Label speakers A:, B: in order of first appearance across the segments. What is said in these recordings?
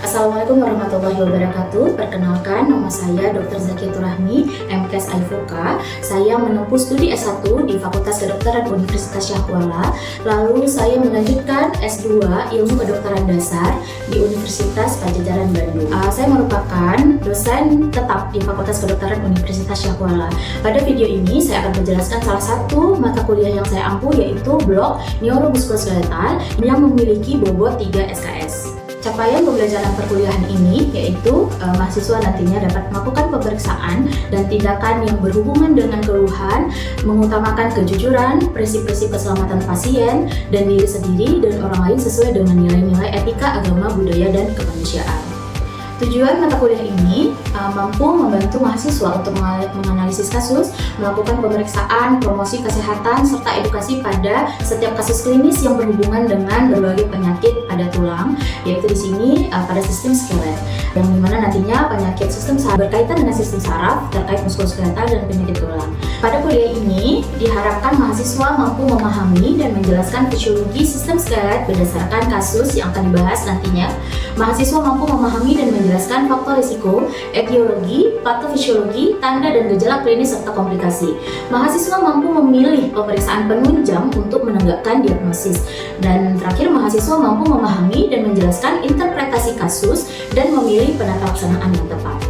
A: Assalamualaikum warahmatullahi wabarakatuh. Perkenalkan, nama saya Dr. Zakiatur Rahmi, MKes Aifoka. Saya menempuh studi S1 di Fakultas Kedokteran Universitas Syahkuala. Lalu saya melanjutkan S2 Ilmu Kedokteran Dasar di Universitas Padjadjaran Bandung. Saya merupakan dosen tetap di Fakultas Kedokteran Universitas Syahkuala. Pada video ini saya akan menjelaskan salah satu mata kuliah yang saya ampuh, yaitu blok Neuromuskuloskeletal yang memiliki bobot 3 SKS. Capaian pembelajaran perkuliahan ini yaitu mahasiswa nantinya dapat melakukan pemeriksaan dan tindakan yang berhubungan dengan keluhan, mengutamakan kejujuran, prinsip-prinsip keselamatan pasien dan diri sendiri dan orang lain sesuai dengan nilai-nilai etika, agama, budaya, dan kemanusiaan. Tujuan mata kuliah ini mampu membantu mahasiswa untuk menganalisis kasus, melakukan pemeriksaan, promosi kesehatan, serta edukasi pada setiap kasus klinis yang berhubungan dengan berbagai penyakit pada tulang, yaitu di sini pada sistem skelet, yang dimana nantinya penyakit sistem saraf berkaitan dengan sistem saraf terkait muskuloskeletal dan penyakit tulang. Pada kuliah ini diharapkan mahasiswa mampu memahami dan menjelaskan fisiologi sistem skelet berdasarkan kasus yang akan dibahas nantinya. Mahasiswa mampu memahami dan menjelaskan faktor risiko, etiologi, patofisiologi, tanda dan gejala klinis serta komplikasi. Mahasiswa mampu memilih pemeriksaan penunjang untuk menegakkan diagnosis. Dan terakhir, mahasiswa mampu memahami dan menjelaskan interpretasi kasus dan memilih penata laksanaan yang tepat.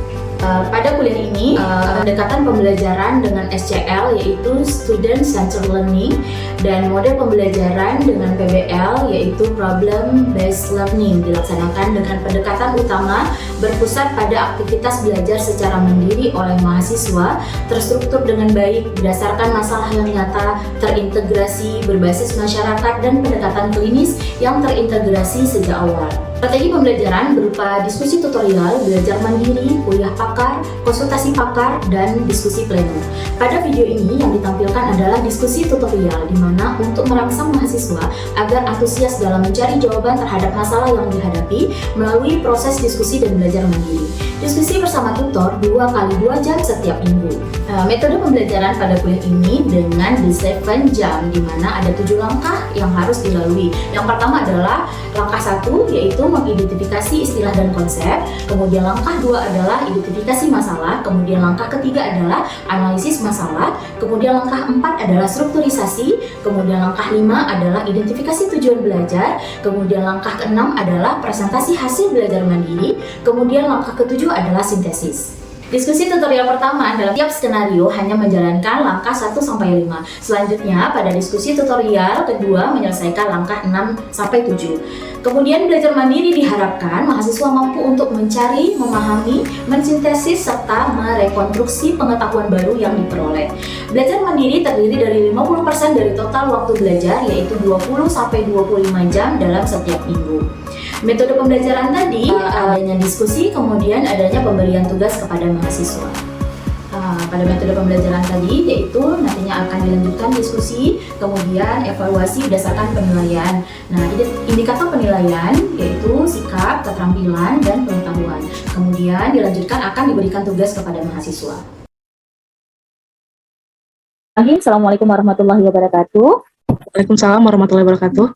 A: Pada kuliah ini, pendekatan pembelajaran dengan SCL yaitu Student Centered Learning dan model pembelajaran dengan PBL yaitu Problem Based Learning dilaksanakan dengan pendekatan utama berpusat pada aktivitas belajar secara mandiri oleh mahasiswa, terstruktur dengan baik berdasarkan masalah yang nyata, terintegrasi, berbasis masyarakat, dan pendekatan klinis yang terintegrasi sejak awal. Strategi pembelajaran berupa diskusi tutorial, belajar mandiri, kuliah pakar, konsultasi pakar, dan diskusi pleno. Pada video ini yang ditampilkan adalah diskusi tutorial, di mana untuk merangsang mahasiswa agar antusias dalam mencari jawaban terhadap masalah yang dihadapi melalui proses diskusi dan belajar mandiri. Diskusi bersama tutor 2 kali 2 jam setiap minggu. Metode pembelajaran pada kuliah ini dengan di 7 jam, di mana ada 7 langkah yang harus dilalui. Yang pertama adalah langkah 1, yaitu mengidentifikasi istilah dan konsep. Kemudian langkah 2 adalah identifikasi masalah. Kemudian langkah ketiga adalah analisis masalah. Kemudian langkah 4 adalah strukturisasi. Kemudian langkah 5 adalah identifikasi tujuan belajar. Kemudian langkah ke-6 adalah presentasi hasil belajar mandiri. Kemudian langkah ke-7 adalah sintesis. Diskusi tutorial pertama dalam tiap skenario hanya menjalankan langkah 1-5. Selanjutnya pada diskusi tutorial kedua menyelesaikan langkah 6-7. Kemudian belajar mandiri diharapkan mahasiswa mampu untuk mencari, memahami, mensintesis, serta merekonstruksi pengetahuan baru yang diperoleh. Belajar mandiri terdiri dari 50% dari total waktu belajar, yaitu 20-25 jam dalam setiap minggu. Metode pembelajaran tadi adanya diskusi, kemudian adanya pemberian tugas kepada mahasiswa. Pada metode pembelajaran tadi yaitu nantinya akan dilanjutkan diskusi, kemudian evaluasi berdasarkan penilaian. Nah, indikator penilaian yaitu sikap, keterampilan, dan pengetahuan. Kemudian dilanjutkan akan diberikan tugas kepada mahasiswa.
B: Assalamualaikum warahmatullahi wabarakatuh.
C: Waalaikumsalam warahmatullahi wabarakatuh.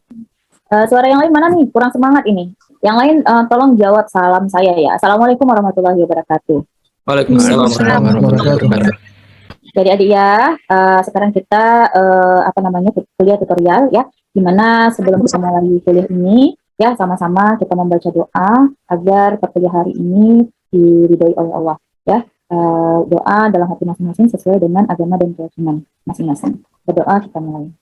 B: Suara yang lain mana nih? Kurang semangat ini. Yang lain tolong jawab salam saya ya. Assalamualaikum warahmatullahi wabarakatuh.
C: Waalaikumsalam warahmatullahi wabarakatuh.
B: Jadi adik ya, sekarang kita kuliah tutorial ya. Dimana sebelum kita mulai kuliah ini ya sama-sama kita membaca doa agar perkuliahan hari ini diridhoi oleh Allah ya. Doa dalam hati masing-masing sesuai dengan agama dan keyakinan masing-masing. Berdoa kita mulai.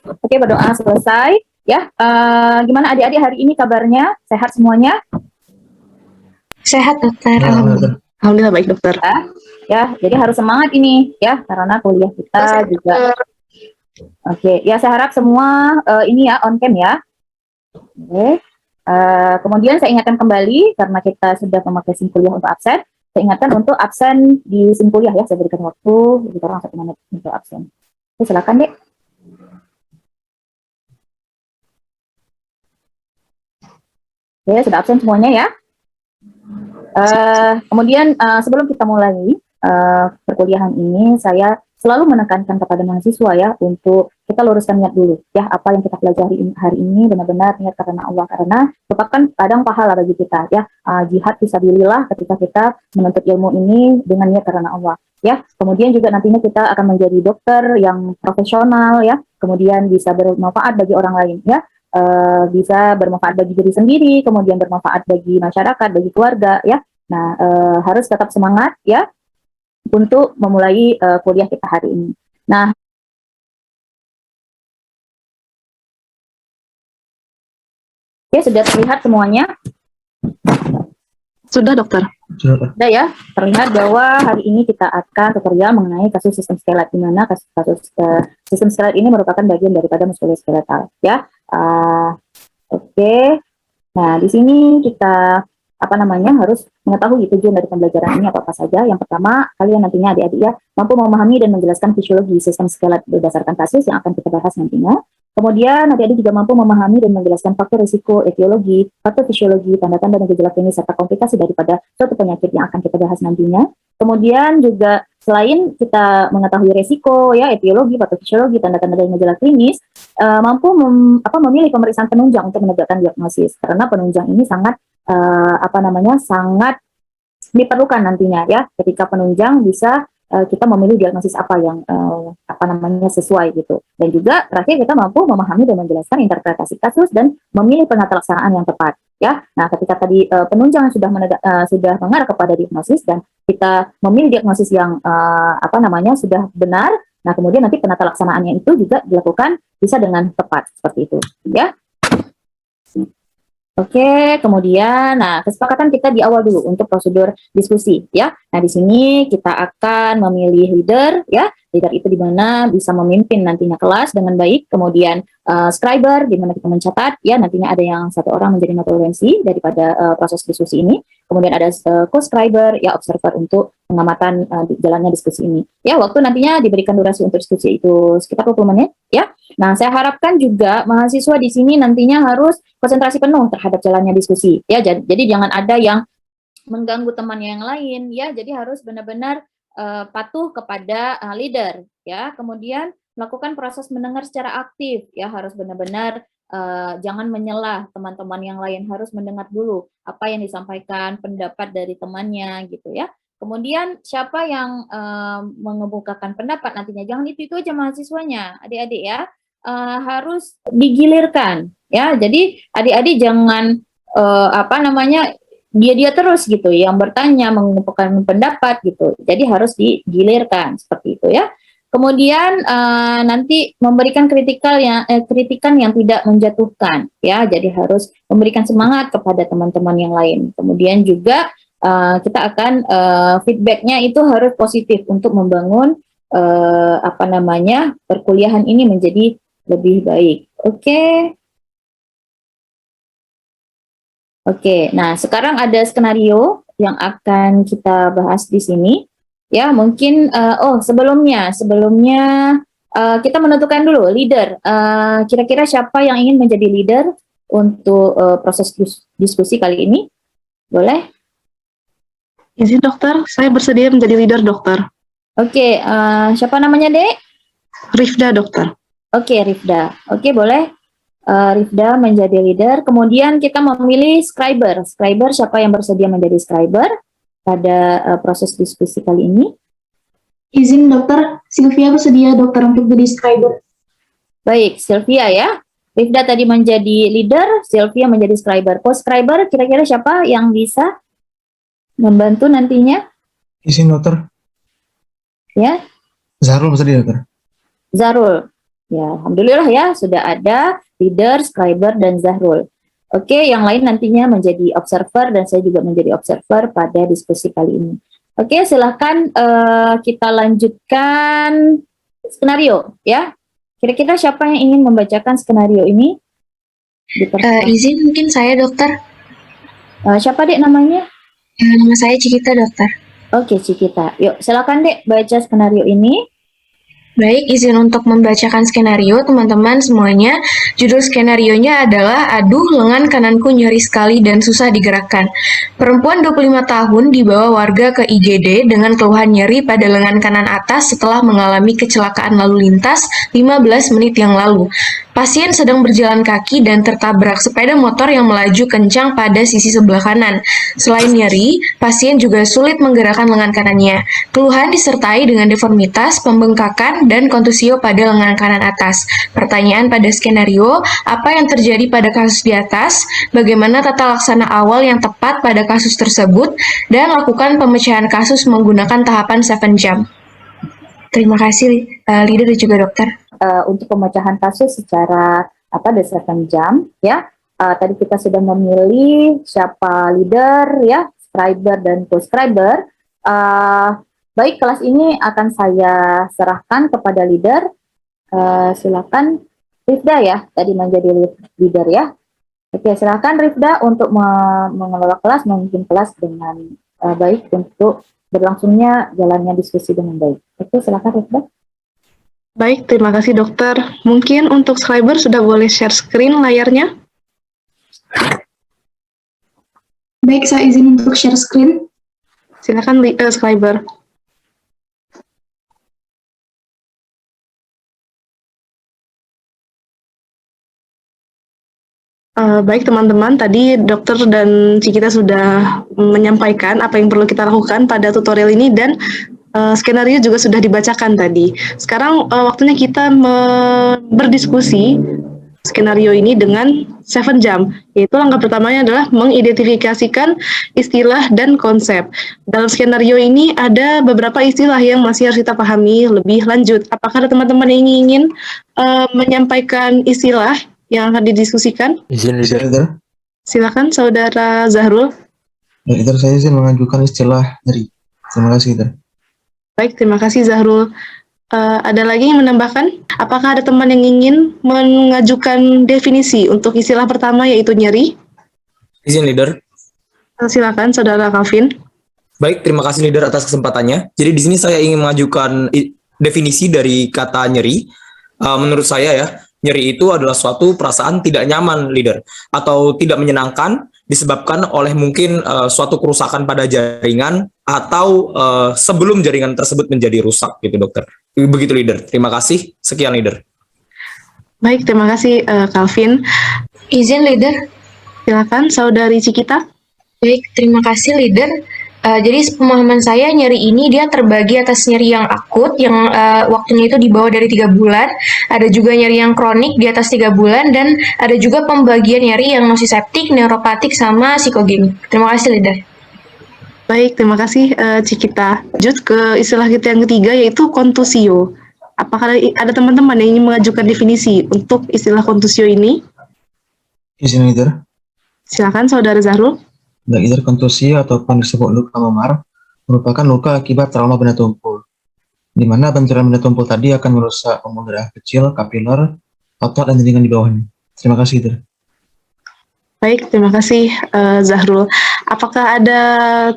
B: Oke, berdoa selesai ya. Gimana adik-adik hari ini kabarnya? Sehat semuanya?
D: Sehat dokter.
C: Alhamdulillah baik dokter.
B: Ya, jadi harus semangat ini ya karena kuliah kita juga. Oke, ya saya harap semua ini ya on cam ya. Oke. Kemudian saya ingatkan kembali karena kita sudah memakai SIM kuliah untuk absen. Saya ingatkan untuk absen di SIM kuliah ya. Saya berikan waktu sekitar 1 menit untuk absen. Oke, silakan Dek. Oke, sudah absen semuanya ya. Kemudian sebelum kita mulai perkuliahan ini, saya selalu menekankan kepada mahasiswa ya untuk kita luruskan niat dulu ya, apa yang kita pelajari hari ini benar-benar niat karena Allah, karena merupakan kadang pahala bagi kita ya, jihad fisabilillah ketika kita menuntut ilmu ini dengan niat karena Allah ya. Kemudian juga nantinya kita akan menjadi dokter yang profesional ya, kemudian bisa bermanfaat bagi orang lain ya, bisa bermanfaat bagi diri sendiri, kemudian bermanfaat bagi masyarakat, bagi keluarga ya. Nah, harus tetap semangat ya untuk memulai kuliah kita hari ini. Nah, oke, sudah terlihat semuanya?
C: Sudah, dokter.
B: Sudah ya, terlihat bahwa hari ini kita akan tutorial mengenai kasus sistem skelet, di mana kasus sistem skelet ini merupakan bagian daripada muskuloskeletal ya. Oke. Nah, di sini kita harus mengetahui tujuan dari pembelajaran ini apa saja. Yang pertama, kalian nantinya adik-adik ya mampu memahami dan menjelaskan fisiologi sistem skelet berdasarkan kasus yang akan kita bahas nantinya. Kemudian adik-adik juga mampu memahami dan menjelaskan faktor risiko, etiologi, faktor fisiologi, tanda-tanda dan gejala klinis serta komplikasi daripada suatu penyakit yang akan kita bahas nantinya. Kemudian juga selain kita mengetahui risiko ya, etiologi, faktor fisiologi, tanda-tanda dan gejala klinis, mampu memilih pemeriksaan penunjang untuk menegakkan diagnosis, karena penunjang ini sangat sangat diperlukan nantinya ya, ketika penunjang bisa kita memilih diagnosis apa yang sesuai gitu. Dan juga terakhir kita mampu memahami dan menjelaskan interpretasi kasus dan memilih penata laksanaan yang tepat ya. Nah, ketika tadi penunjang sudah mengarah kepada diagnosis dan kita memilih diagnosis yang sudah benar, nah kemudian nanti penata laksanaannya itu juga dilakukan bisa dengan tepat seperti itu ya. Oke, kemudian, kesepakatan kita di awal dulu untuk prosedur diskusi, ya. Nah, di sini kita akan memilih leader, ya. Leader itu di mana bisa memimpin nantinya kelas dengan baik. Kemudian scriber, di mana kita mencatat, ya. Nantinya ada yang satu orang menjadi notulensi daripada proses diskusi ini. Kemudian ada co-scriber, ya, observer untuk pengamatan jalannya diskusi ini. Ya, waktu nantinya diberikan durasi untuk diskusi itu sekitar 20 menit, ya. Nah, saya harapkan juga mahasiswa di sini nantinya harus konsentrasi penuh terhadap jalannya diskusi, ya. Jadi jangan ada yang mengganggu temannya yang lain, ya. Jadi harus benar-benar patuh kepada leader, ya. Kemudian melakukan proses mendengar secara aktif, ya. Harus benar-benar jangan menyelah teman-teman yang lain, harus mendengar dulu apa yang disampaikan, pendapat dari temannya, gitu ya. Kemudian siapa yang mengemukakan pendapat nantinya, jangan itu aja mahasiswanya, adik-adik ya, harus digilirkan, ya. Jadi adik-adik jangan dia terus gitu yang bertanya, mengemukakan pendapat gitu. Jadi harus digilirkan seperti itu ya. Kemudian nanti memberikan kritikan yang tidak menjatuhkan, ya. Jadi harus memberikan semangat kepada teman-teman yang lain. Kemudian juga kita akan feedbacknya itu harus positif untuk membangun perkuliahan ini menjadi lebih baik. Oke, nah sekarang ada skenario yang akan kita bahas di sini. Ya, mungkin sebelumnya kita menentukan dulu leader. Kira-kira siapa yang ingin menjadi leader untuk proses diskusi kali ini? Boleh?
C: Izin dokter, saya bersedia menjadi leader dokter.
B: Oke, siapa namanya, Dek?
C: Rifda dokter.
B: Oke, Rifda. Oke, boleh. Rifda menjadi leader. Kemudian kita memilih scriber. Scriber, siapa yang bersedia menjadi scriber pada proses diskusi kali ini?
D: Izin dokter, Sylvia bersedia dokter untuk jadi scriber.
B: Baik, Sylvia ya. Rifda tadi menjadi leader, Sylvia menjadi scriber. Co-scriber, kira-kira siapa yang bisa membantu nantinya?
E: Izin dokter.
B: Ya.
E: Zarul bersedia dokter.
B: Zarul. Ya, alhamdulillah ya, sudah ada leader, scriber, dan Zahrul. Oke, yang lain nantinya menjadi observer dan saya juga menjadi observer pada diskusi kali ini. Oke, silahkan kita lanjutkan skenario ya. Kira-kira siapa yang ingin membacakan skenario ini?
D: Izin mungkin saya dokter.
B: Siapa Dek namanya?
D: Nama saya Cikita dokter.
B: Oke, Cikita. Yuk, silakan Dek baca skenario ini.
F: Baik, izin untuk membacakan skenario teman-teman semuanya. Judul skenarionya adalah Aduh, lengan kananku nyeri sekali dan susah digerakkan. Perempuan 25 tahun dibawa warga ke IGD dengan keluhan nyeri pada lengan kanan atas setelah mengalami kecelakaan lalu lintas 15 menit yang lalu. Pasien sedang berjalan kaki dan tertabrak sepeda motor yang melaju kencang pada sisi sebelah kanan. Selain nyeri, pasien juga sulit menggerakkan lengan kanannya. Keluhan disertai dengan deformitas, pembengkakan, dan kontusio pada lengan kanan atas. Pertanyaan pada skenario, apa yang terjadi pada kasus di atas, bagaimana tata laksana awal yang tepat pada kasus tersebut, dan lakukan pemecahan kasus menggunakan tahapan 7 jam. Terima kasih, leader dan juga dokter.
B: Untuk pemecahan kasus secara berdasarkan jam ya. Tadi kita sudah memilih siapa leader ya, scriber dan co-scriber. Baik, kelas ini akan saya serahkan kepada leader. Silakan Rifda ya, tadi menjadi leader ya. Oke, silakan Rifda untuk mengelola kelas, memimpin kelas dengan baik untuk berlangsungnya jalannya diskusi dengan baik. Oke, silakan Rifda.
C: Baik, terima kasih dokter. Mungkin untuk scriber sudah boleh share screen layarnya?
D: Baik, saya izin untuk share screen.
C: Silakan scriber. Baik teman-teman, tadi dokter dan Cikita sudah menyampaikan apa yang perlu kita lakukan pada tutorial ini dan skenario juga sudah dibacakan tadi. Sekarang waktunya kita berdiskusi skenario ini dengan 7 jam, yaitu langkah pertamanya adalah mengidentifikasikan istilah dan konsep. Dalam skenario ini ada beberapa istilah yang masih harus kita pahami lebih lanjut. Apakah ada teman-teman yang ingin menyampaikan istilah yang akan didiskusikan?
E: Izin leader.
C: Silakan Saudara Zahrul.
E: Leader, saya izin mengajukan istilah nyeri. Terima kasih leader.
C: Baik, terima kasih Zahrul. Ada lagi yang menambahkan? Apakah ada teman yang ingin mengajukan definisi untuk istilah pertama yaitu nyeri?
G: Izin leader.
C: Silakan Saudara Calvin.
G: Baik, terima kasih leader atas kesempatannya. Jadi di sini saya ingin mengajukan definisi dari kata nyeri. Menurut saya ya, nyeri itu adalah suatu perasaan tidak nyaman, leader, atau tidak menyenangkan disebabkan oleh mungkin suatu kerusakan pada jaringan atau sebelum jaringan tersebut menjadi rusak, gitu dokter. Begitu leader. Terima kasih. Sekian leader.
C: Baik, terima kasih Calvin.
F: Izin leader.
C: Silakan Saudari Cikita.
F: Baik, terima kasih leader. Jadi pemahaman saya nyeri ini dia terbagi atas nyeri yang akut yang waktunya itu di bawah dari 3 bulan, ada juga nyeri yang kronik di atas 3 bulan, dan ada juga pembagian nyeri yang nosiseptik, neuropatik, sama psikogenik. Terima kasih leader.
C: Baik, terima kasih Cikita. Lanjut ke istilah kita yang ketiga yaitu kontusio. Apakah ada teman-teman yang ingin mengajukan definisi untuk istilah kontusio ini?
E: Izin leader.
C: Silakan Saudara Zahrul.
E: Baik, leader, kontusi ataupun disebut luka memar merupakan luka akibat trauma benda tumpul, di mana benturan benda tumpul tadi akan merusak pembuluh darah kecil, kapiler, otot, dan jaringan di bawahnya. Terima kasih, leader.
C: Baik, terima kasih Zahrul. Apakah ada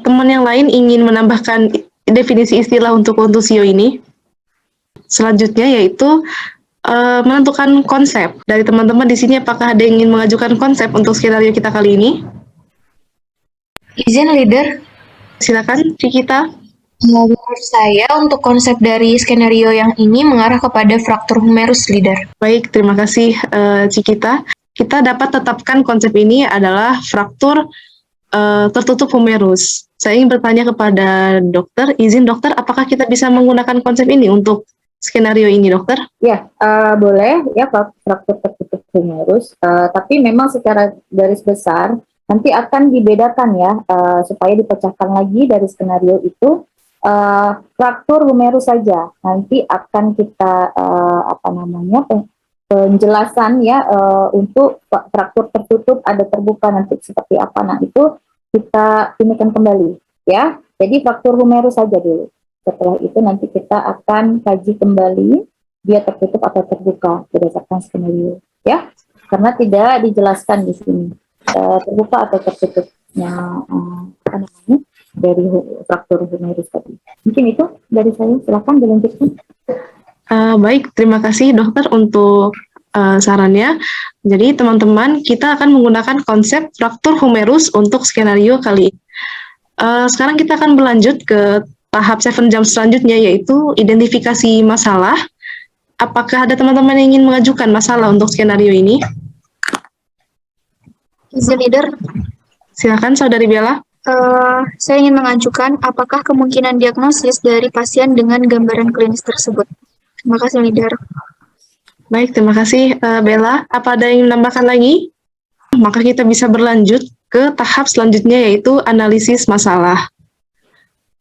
C: teman yang lain ingin menambahkan definisi istilah untuk kontusio ini? Selanjutnya yaitu menentukan konsep. Dari teman-teman di sini apakah ada yang ingin mengajukan konsep untuk skenario kita kali ini?
F: Izin leader.
C: Silakan Cikita.
F: Menurut saya untuk konsep dari skenario yang ini mengarah kepada fraktur humerus leader.
C: Baik, terima kasih Cikita. Kita dapat tetapkan konsep ini adalah fraktur tertutup humerus. Saya ingin bertanya kepada dokter, izin dokter, apakah kita bisa menggunakan konsep ini untuk skenario ini, dokter?
B: Ya, boleh ya fraktur tertutup humerus, tapi memang secara garis besar nanti akan dibedakan ya, supaya dipecahkan lagi dari skenario itu, fraktur humerus saja. Nanti akan kita, penjelasan ya, untuk fraktur tertutup ada terbuka nanti seperti apa. Nah, itu kita inikan kembali ya. Jadi fraktur humerus saja dulu. Setelah itu nanti kita akan kaji kembali dia tertutup atau terbuka berdasarkan skenario ya. Karena tidak dijelaskan di sini. Terbuka atau tertutupnya dari fraktur humerus tadi. Mungkin itu dari saya, silakan dilanjutkan.
C: Baik, terima kasih dokter untuk sarannya. Jadi teman-teman, kita akan menggunakan konsep fraktur humerus untuk skenario kali ini. Sekarang kita akan berlanjut ke tahap 7 jam selanjutnya, yaitu identifikasi masalah. Apakah ada teman-teman yang ingin mengajukan masalah untuk skenario ini?
H: Izin leader,
C: Silakan, Saudari Bella.
H: saya ingin mengajukan apakah kemungkinan diagnosis dari pasien dengan gambaran klinis tersebut. Terima kasih leader.
C: Baik, terima kasih Bella. Apa ada yang menambahkan lagi? Maka kita bisa berlanjut ke tahap selanjutnya, yaitu analisis masalah.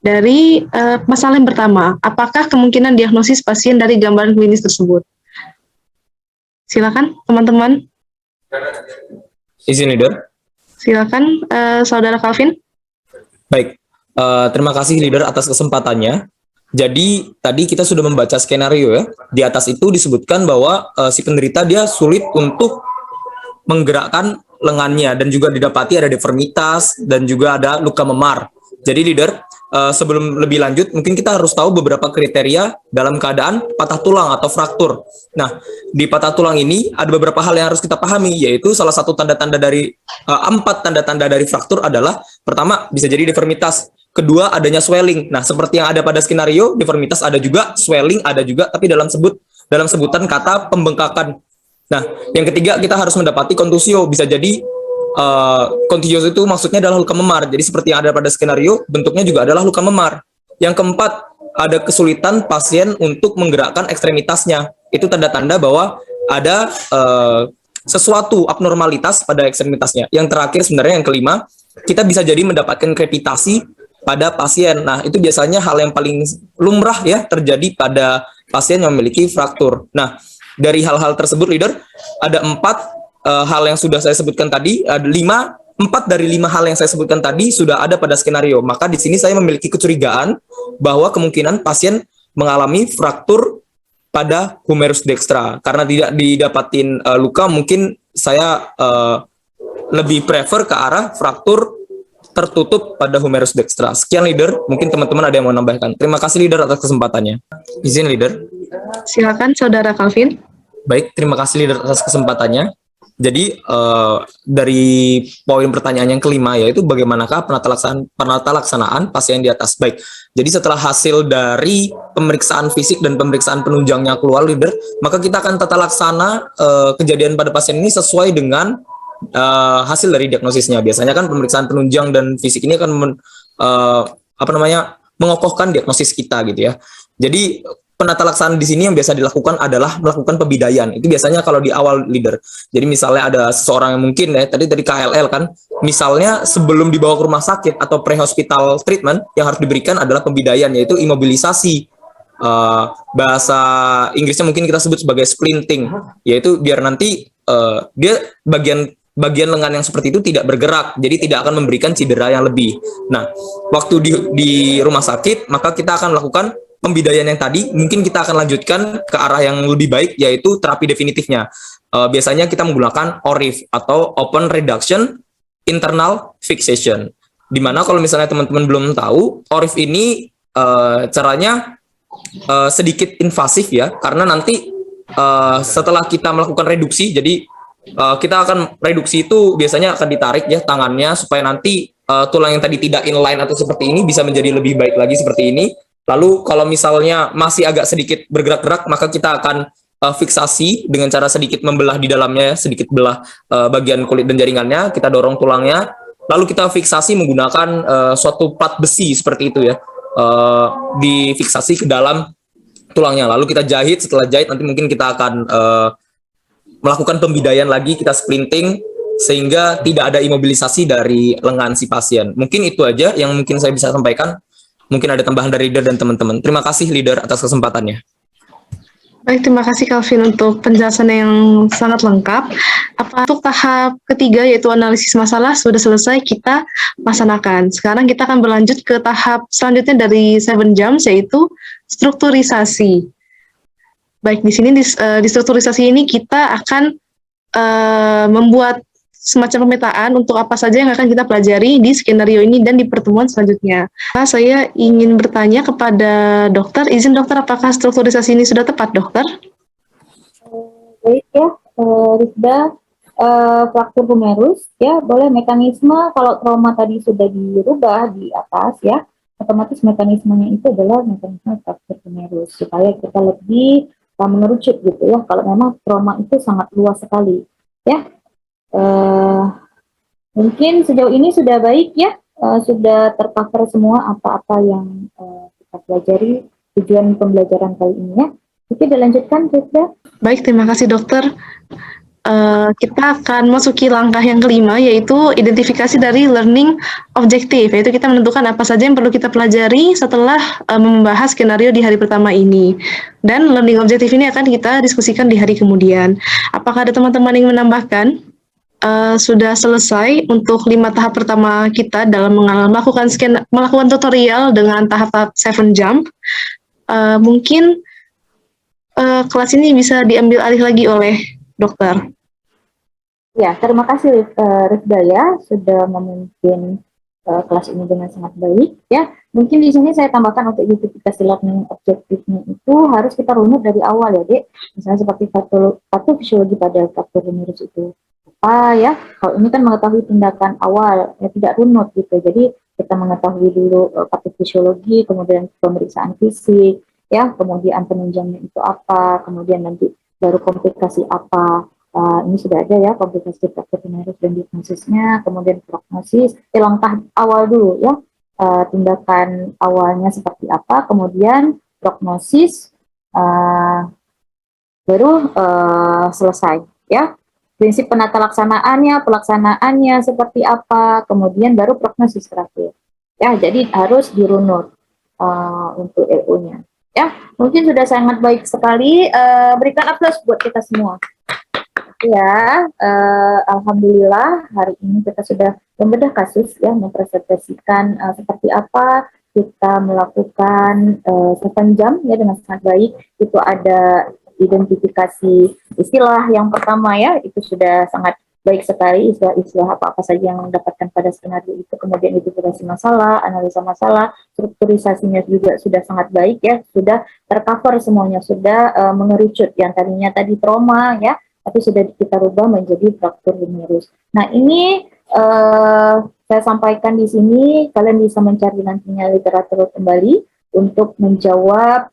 C: Dari masalah yang pertama, apakah kemungkinan diagnosis pasien dari gambaran klinis tersebut? Silakan, teman-teman.
G: Izin leader.
C: Silakan, Saudara Calvin.
G: Baik, terima kasih leader atas kesempatannya. Jadi tadi kita sudah membaca skenario ya. Di atas itu disebutkan bahwa si penderita dia sulit untuk menggerakkan lengannya dan juga didapati ada deformitas dan juga ada luka memar. Jadi leader, sebelum lebih lanjut mungkin kita harus tahu beberapa kriteria dalam keadaan patah tulang atau fraktur. Nah, di patah tulang ini ada beberapa hal yang harus kita pahami, yaitu salah satu tanda-tanda dari 4 tanda-tanda dari fraktur adalah pertama bisa jadi deformitas, kedua adanya swelling. Nah, seperti yang ada pada skenario, deformitas ada juga, swelling ada juga, tapi dalam sebutan kata pembengkakan. Nah, yang ketiga kita harus mendapati kontusio, bisa jadi kontusio itu maksudnya adalah luka memar. Jadi seperti yang ada pada skenario, bentuknya juga adalah luka memar. Yang keempat, ada kesulitan pasien untuk menggerakkan ekstremitasnya. Itu tanda-tanda bahwa ada sesuatu abnormalitas pada ekstremitasnya. Yang terakhir sebenarnya yang kelima, kita bisa jadi mendapatkan krepitasi pada pasien. Nah, itu biasanya hal yang paling lumrah ya terjadi pada pasien yang memiliki fraktur. Nah, dari hal-hal tersebut, leader, ada 4 hal yang sudah saya sebutkan tadi, ada 4 dari 5 hal yang saya sebutkan tadi sudah ada pada skenario. Maka di sini saya memiliki kecurigaan bahwa kemungkinan pasien mengalami fraktur pada humerus dextra. Karena tidak didapatin luka, mungkin saya lebih prefer ke arah fraktur tertutup pada humerus dextra. Sekian leader, mungkin teman-teman ada yang mau menambahkan. Terima kasih leader atas kesempatannya. Izin leader.
C: Silakan, Saudara Calvin.
G: Baik, terima kasih leader atas kesempatannya. Jadi dari poin pertanyaan yang kelima, yaitu bagaimanakah penata laksanaan pasien di atas. Baik, jadi setelah hasil dari pemeriksaan fisik dan pemeriksaan penunjangnya keluar leader, maka kita akan tata laksana kejadian pada pasien ini sesuai dengan hasil dari diagnosisnya. Biasanya kan pemeriksaan penunjang dan fisik ini akan mengokohkan diagnosis kita gitu ya. Jadi penata laksanaan di sini yang biasa dilakukan adalah melakukan pembidayaan. Itu biasanya kalau di awal leader. Jadi misalnya ada seseorang yang mungkin ya tadi dari KLL kan, misalnya sebelum dibawa ke rumah sakit atau pre-hospital treatment yang harus diberikan adalah pembidayaan, yaitu imobilisasi. Bahasa Inggrisnya mungkin kita sebut sebagai splinting, yaitu biar nanti dia bagian lengan yang seperti itu tidak bergerak, jadi tidak akan memberikan cedera yang lebih. Nah, waktu di rumah sakit, maka kita akan melakukan pembidayaan yang tadi, mungkin kita akan lanjutkan ke arah yang lebih baik, yaitu terapi definitifnya. Biasanya kita menggunakan ORIF atau Open Reduction Internal Fixation. Dimana kalau misalnya teman-teman belum tahu, ORIF ini caranya sedikit invasif ya, karena nanti setelah kita melakukan reduksi, jadi kita akan reduksi itu biasanya akan ditarik ya tangannya supaya nanti tulang yang tadi tidak inline atau seperti ini bisa menjadi lebih baik lagi seperti ini. Lalu kalau misalnya masih agak sedikit bergerak-gerak, maka kita akan fiksasi dengan cara sedikit membelah di dalamnya, sedikit belah bagian kulit dan jaringannya, kita dorong tulangnya, lalu kita fiksasi menggunakan suatu plat besi seperti itu ya, difiksasi ke dalam tulangnya. Lalu kita jahit, setelah jahit nanti mungkin kita akan melakukan pembidayaan lagi, kita splinting, sehingga tidak ada imobilisasi dari lengan si pasien. Mungkin itu aja yang mungkin saya bisa sampaikan. Mungkin ada tambahan dari leader dan teman-teman. Terima kasih leader atas kesempatannya.
C: Baik, terima kasih Calvin untuk penjelasan yang sangat lengkap. Untuk tahap ketiga yaitu analisis masalah sudah selesai kita laksanakan. Sekarang kita akan berlanjut ke tahap selanjutnya dari 7 jam, yaitu strukturisasi. Baik, di sini di strukturisasi ini kita akan membuat semacam pemetaan untuk apa saja yang akan kita pelajari di skenario ini dan di pertemuan selanjutnya. Nah, saya ingin bertanya kepada dokter, izin dokter, apakah strukturisasi ini sudah tepat, dokter?
B: Baik ya, Rizda, fraktur humerus ya, boleh mekanisme kalau trauma tadi sudah dirubah di atas ya, otomatis mekanismenya itu adalah mekanisme fraktur humerus supaya kita lebih mengerucut gitu ya. Kalau memang trauma itu sangat luas sekali ya. Mungkin sejauh ini sudah baik ya, sudah tercover semua apa-apa yang kita pelajari tujuan pembelajaran kali ini ya. Oke, dilanjutkan Rizda.
C: Baik, terima kasih dokter. Kita akan masuki langkah yang kelima, yaitu identifikasi dari learning objective, yaitu kita menentukan apa saja yang perlu kita pelajari setelah membahas skenario di hari pertama ini. Dan learning objective ini akan kita diskusikan di hari kemudian. Apakah ada teman-teman yang menambahkan? Sudah selesai untuk 5 tahap pertama kita dalam melakukan tutorial dengan tahap-tahap 7 jump. Mungkin kelas ini bisa diambil alih lagi oleh dokter.
B: Ya, terima kasih Rizda ya sudah memimpin kelas ini dengan sangat baik ya. Mungkin di sini saya tambahkan untuk identifikasi learning objektifnya itu harus kita runut dari awal ya, Dek. Misalnya seperti patofisiologi pada fraktur humerus itu apa ya. Kalau ini kan mengetahui tindakan awal ya, tidak runut gitu. Jadi kita mengetahui dulu patofisiologi, kemudian pemeriksaan fisik ya, kemudian penunjangnya itu apa, kemudian nanti baru komplikasi apa. Ini sudah ada ya, komplikasi fraktur humerus dan diagnosisnya, kemudian prognosis, langkah awal dulu ya, tindakan awalnya seperti apa, kemudian prognosis, baru selesai ya. Prinsip penata pelaksanaannya seperti apa, kemudian baru prognosis terakhir. Ya, jadi harus dirunut untuk LU-nya. Ya, mungkin sudah sangat baik sekali. Berikan aplaus buat kita semua. Ya, alhamdulillah hari ini kita sudah membedah kasus ya, mempresentasikan seperti apa kita melakukan 7 jam ya dengan sangat baik. Itu ada identifikasi istilah yang pertama ya, itu sudah sangat baik sekali, istilah apa-apa saja yang mendapatkan pada skenario itu, kemudian identifikasi masalah, analisa masalah, strukturisasinya juga sudah sangat baik ya, sudah tercover semuanya, sudah mengerucut yang tadinya tadi trauma ya, tapi sudah kita rubah menjadi fraktur humerus. Nah ini saya sampaikan di sini, kalian bisa mencari nantinya literatur kembali untuk menjawab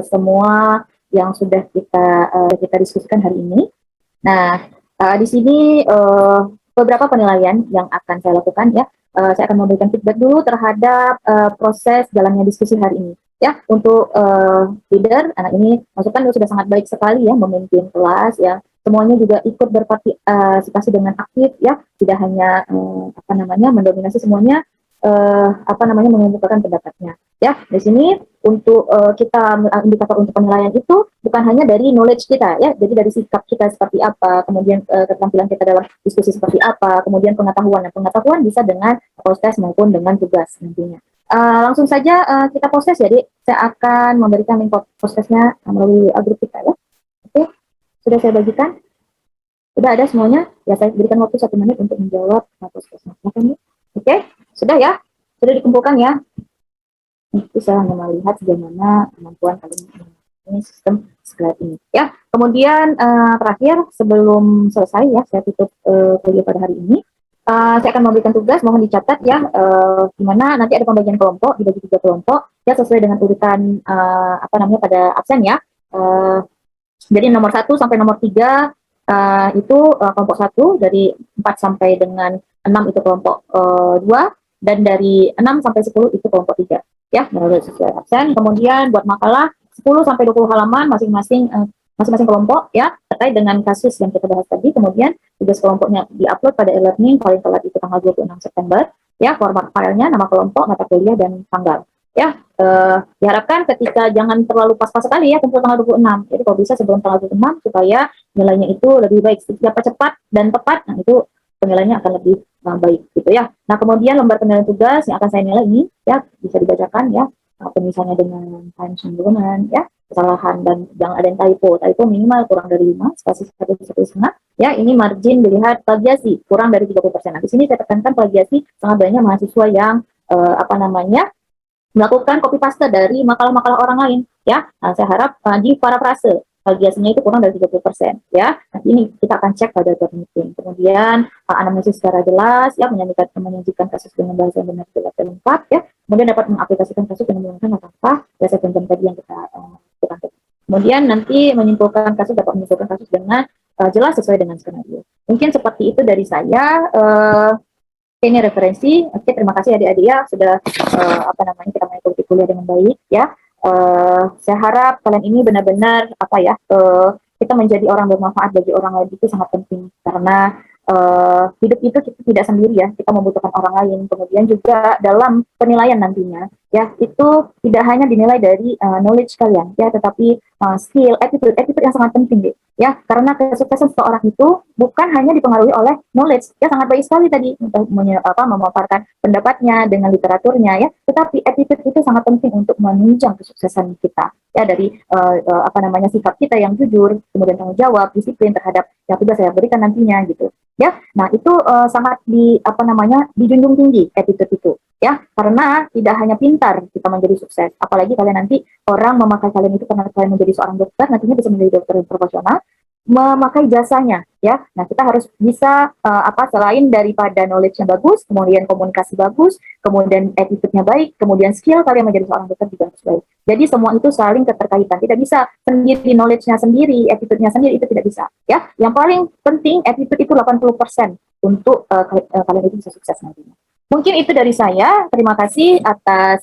B: semua yang sudah kita diskusikan hari ini. Nah di sini beberapa penilaian yang akan saya lakukan ya. Saya akan memberikan feedback dulu terhadap proses jalannya diskusi hari ini. Ya, untuk leader, anak ini masukan sudah sangat baik sekali ya, memimpin kelas ya. Semuanya juga ikut berpartisipasi dengan aktif ya, tidak hanya mendominasi semuanya, mengemukakan pendapatnya. Ya, di sini untuk kita indikator untuk penilaian itu bukan hanya dari knowledge kita ya, jadi dari sikap kita seperti apa, kemudian keterampilan kita dalam diskusi seperti apa, kemudian pengetahuan. Pengetahuan bisa dengan proses maupun dengan tugas nantinya. Langsung saja kita proses ya, Dik. Saya akan memberikan link prosesnya melalui grup kita ya. Oke, sudah saya bagikan. Sudah ada semuanya. Ya, saya berikan waktu 1 menit untuk menjawab prosesnya. Oke, sudah ya. Sudah dikumpulkan ya. Itu saya hanya melihat bagaimana kemampuan kalian ini sistem slide ini. Ya, kemudian terakhir sebelum selesai ya, saya tutup kuliah pada hari ini. Saya akan memberikan tugas, mohon dicatat ya, di mana nanti ada pembagian kelompok, dibagi 3 kelompok, ya sesuai dengan urutan pada absen ya. Jadi nomor 1 sampai nomor 3 itu kelompok 1, dari 4 sampai dengan 6 itu kelompok 2, dan dari 6 sampai 10 itu kelompok 3. Ya, menurut sesuai absen. Kemudian buat makalah 10 sampai 20 halaman masing-masing kelompok ya, terkait dengan kasus yang kita bahas tadi. Kemudian tugas kelompoknya diupload pada e-learning paling telat itu tanggal 26 September ya, format filenya, nama kelompok, mata kuliah, dan tanggal ya. Diharapkan ketika jangan terlalu pas-pas sekali ya, kumpul tanggal 26, jadi kalau bisa sebelum tanggal 26 supaya nilainya itu lebih baik. Siapa cepat dan tepat, nah itu penilaiannya akan lebih baik gitu ya. Nah kemudian lembar penilaian tugas yang akan saya nilai ini ya, bisa dibacakan ya, misalnya dengan time sembunyian ya, kesalahan dan jangan ada yang typo minimal kurang dari 5, spasi 1,5, Ya, ini margin dilihat plagiasi kurang dari 30%. Nah, di sini saya tekankan plagiasi sangat banyak mahasiswa yang melakukan copy paste dari makalah-makalah orang lain, ya. Nah, saya harap di parafrase plagiasinya itu kurang dari 30%, ya. Nanti ini kita akan cek pada board meeting. Kemudian analisis secara jelas, ya, menyajikan kasus dengan bahasa yang benar, jelas, dan lengkap, ya. Kemudian dapat mengaplikasikan kasus dan menggunakan apa dasar contoh tadi yang kita lakukan. Kemudian nanti menyimpulkan kasus, dapat menyimpulkan kasus dengan jelas sesuai dengan skenario. Mungkin seperti itu dari saya. Ini referensi. Oke, terima kasih adik-adik ya sudah kita mengikuti kuliah dengan baik ya. Saya harap kalian ini benar-benar kita menjadi orang bermanfaat bagi orang lain itu sangat penting karena hidup itu kita tidak sendiri ya, kita membutuhkan orang lain. Kemudian juga dalam penilaian nantinya ya, itu tidak hanya dinilai dari knowledge kalian ya, tetapi skill, attitude yang sangat penting deh ya, karena kesuksesan seseorang itu bukan hanya dipengaruhi oleh knowledge ya, sangat baik sekali tadi untuk memaparkan pendapatnya dengan literaturnya ya, tetapi attitude itu sangat penting untuk menunjang kesuksesan kita ya, dari sikap kita yang jujur, kemudian tanggung jawab, disiplin terhadap yang tugas saya berikan nantinya gitu ya. Nah, itu sangat dijunjung tinggi attitude itu ya, karena tidak hanya pintar kita menjadi sukses, apalagi kalian nanti orang memakai kalian itu karena kalian menjadi seorang dokter, nantinya bisa menjadi dokter yang profesional, memakai jasanya ya. Nah, kita harus bisa selain daripada knowledge-nya bagus, kemudian komunikasi bagus, kemudian attitude-nya baik, kemudian skill kalian menjadi seorang dokter juga harus baik. Jadi semua itu saling keterkaitan. Tidak bisa sendiri knowledge-nya sendiri, attitude-nya sendiri, itu tidak bisa ya. Yang paling penting attitude itu 80% untuk kalian itu bisa sukses nantinya. Mungkin itu dari saya. Terima kasih atas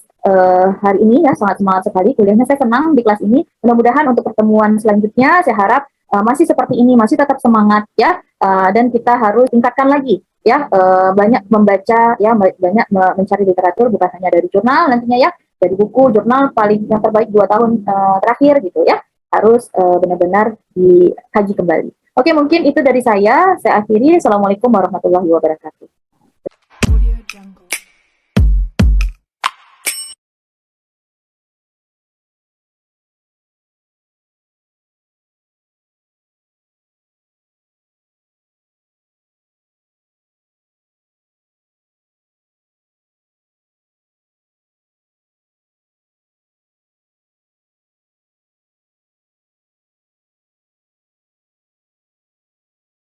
B: hari ini ya, sangat semangat sekali kuliahnya. Saya senang di kelas ini. Mudah-mudahan untuk pertemuan selanjutnya saya harap masih seperti ini, masih tetap semangat ya, dan kita harus tingkatkan lagi ya, banyak membaca ya, banyak mencari literatur, bukan hanya dari jurnal nantinya ya, dari buku, jurnal paling yang terbaik 2 tahun terakhir gitu ya, harus benar-benar dikaji kembali. Oke, mungkin itu dari saya akhiri. Assalamualaikum warahmatullahi wabarakatuh.